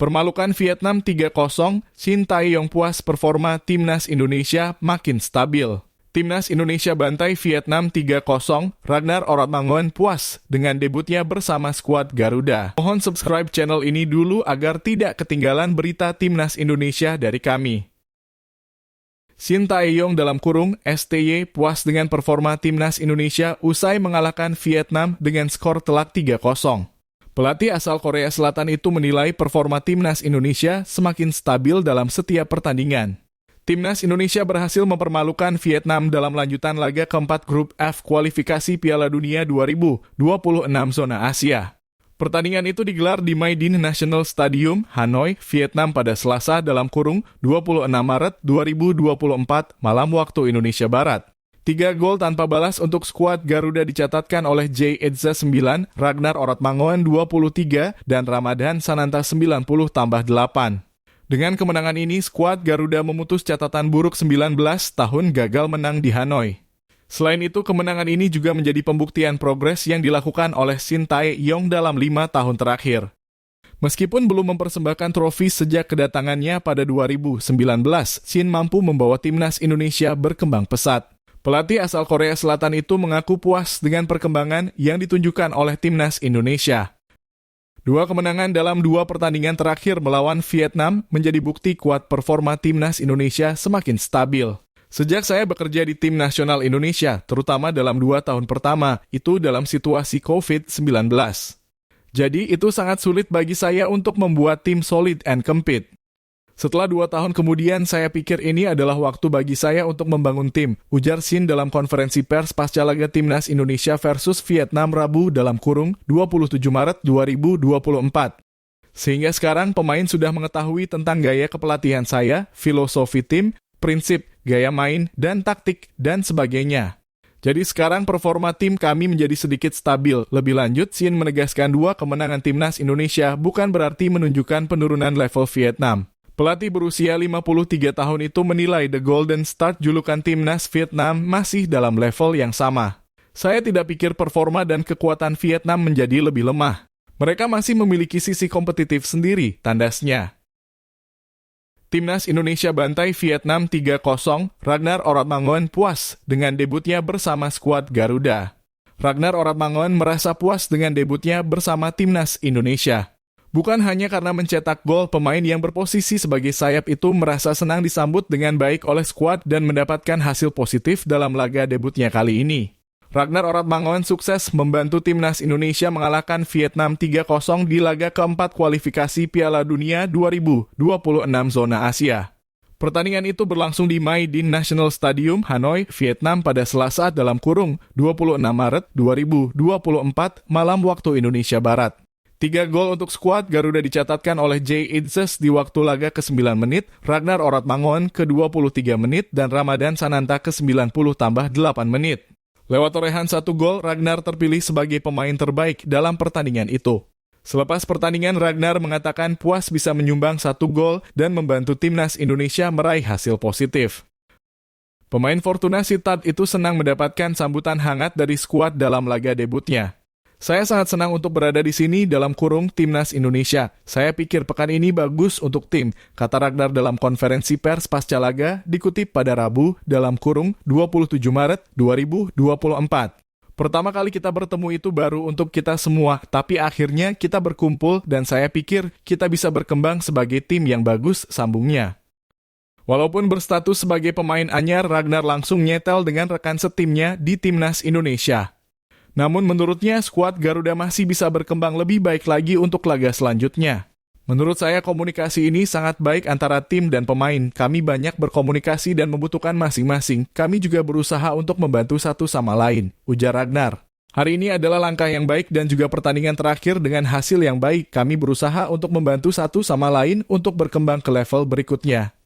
Permalukan Vietnam 3-0, Shin Tae-yong puas performa timnas Indonesia makin stabil. Timnas Indonesia bantai Vietnam 3-0, Ragnar Oratmangun puas dengan debutnya bersama skuad Garuda. Mohon subscribe channel ini dulu agar tidak ketinggalan berita timnas Indonesia dari kami. Shin Tae-yong (STY) puas dengan performa timnas Indonesia usai mengalahkan Vietnam dengan skor telak 3-0. Pelatih asal Korea Selatan itu menilai performa timnas Indonesia semakin stabil dalam setiap pertandingan. Timnas Indonesia berhasil mempermalukan Vietnam dalam lanjutan laga keempat grup F kualifikasi Piala Dunia 2026 zona Asia. Pertandingan itu digelar di My Dinh National Stadium, Hanoi, Vietnam pada Selasa (26 Maret 2024 malam waktu Indonesia Barat. 3 gol tanpa balas untuk skuad Garuda dicatatkan oleh Jae Edza 9, Ragnar Oratmangun 23, dan Ramadan Sananta 90 tambah 8. Dengan kemenangan ini, skuad Garuda memutus catatan buruk 19 tahun gagal menang di Hanoi. Selain itu, kemenangan ini juga menjadi pembuktian progres yang dilakukan oleh Shin Tae-yong dalam 5 tahun terakhir. Meskipun belum mempersembahkan trofi sejak kedatangannya pada 2019, Shin mampu membawa timnas Indonesia berkembang pesat. Pelatih asal Korea Selatan itu mengaku puas dengan perkembangan yang ditunjukkan oleh timnas Indonesia. 2 kemenangan dalam 2 pertandingan terakhir melawan Vietnam menjadi bukti kuat performa timnas Indonesia semakin stabil. Sejak saya bekerja di tim nasional Indonesia, terutama dalam 2 tahun pertama, itu dalam situasi COVID-19. Jadi itu sangat sulit bagi saya untuk membuat tim solid and compete. Setelah 2 tahun kemudian, saya pikir ini adalah waktu bagi saya untuk membangun tim, ujar Shin dalam konferensi pers pasca laga timnas Indonesia versus Vietnam Rabu (27 Maret 2024). Sehingga sekarang pemain sudah mengetahui tentang gaya kepelatihan saya, filosofi tim, prinsip, gaya main, dan taktik, dan sebagainya. Jadi sekarang performa tim kami menjadi sedikit stabil. Lebih lanjut, Shin menegaskan 2 kemenangan timnas Indonesia bukan berarti menunjukkan penurunan level Vietnam. Pelatih berusia 53 tahun itu menilai The Golden Start julukan timnas Vietnam masih dalam level yang sama. Saya tidak pikir performa dan kekuatan Vietnam menjadi lebih lemah. Mereka masih memiliki sisi kompetitif sendiri, tandasnya. Timnas Indonesia bantai Vietnam 3-0, Ragnar Oratmangun puas dengan debutnya bersama skuad Garuda. Ragnar Oratmangun merasa puas dengan debutnya bersama timnas Indonesia. Bukan hanya karena mencetak gol, pemain yang berposisi sebagai sayap itu merasa senang disambut dengan baik oleh skuad dan mendapatkan hasil positif dalam laga debutnya kali ini. Ragnar Oratmangun sukses membantu timnas Indonesia mengalahkan Vietnam 3-0 di laga keempat kualifikasi Piala Dunia 2026 zona Asia. Pertandingan itu berlangsung di My Dinh National Stadium, Hanoi, Vietnam pada Selasa (26 Maret 2024 malam waktu Indonesia Barat. 3 gol untuk skuad Garuda dicatatkan oleh Jae Edza di waktu laga ke-9 menit, Ragnar Oratmangun ke-23 menit, dan Ramadan Sananta ke-90 tambah 8 menit. Lewat torehan 1 gol, Ragnar terpilih sebagai pemain terbaik dalam pertandingan itu. Selepas pertandingan, Ragnar mengatakan puas bisa menyumbang 1 gol dan membantu timnas Indonesia meraih hasil positif. Pemain Fortuna Sittard itu senang mendapatkan sambutan hangat dari skuad dalam laga debutnya. Saya sangat senang untuk berada di sini timnas Indonesia. Saya pikir pekan ini bagus untuk tim, kata Ragnar dalam konferensi pers pasca laga dikutip pada Rabu (27 Maret 2024). Pertama kali kita bertemu itu baru untuk kita semua, tapi akhirnya kita berkumpul dan saya pikir kita bisa berkembang sebagai tim yang bagus, sambungnya. Walaupun berstatus sebagai pemain anyar, Ragnar langsung nyetel dengan rekan setimnya di timnas Indonesia. Namun menurutnya, skuad Garuda masih bisa berkembang lebih baik lagi untuk laga selanjutnya. Menurut saya komunikasi ini sangat baik antara tim dan pemain. Kami banyak berkomunikasi dan membutuhkan masing-masing. Kami juga berusaha untuk membantu satu sama lain, ujar Ragnar. Hari ini adalah langkah yang baik dan juga pertandingan terakhir dengan hasil yang baik. Kami berusaha untuk membantu satu sama lain untuk berkembang ke level berikutnya.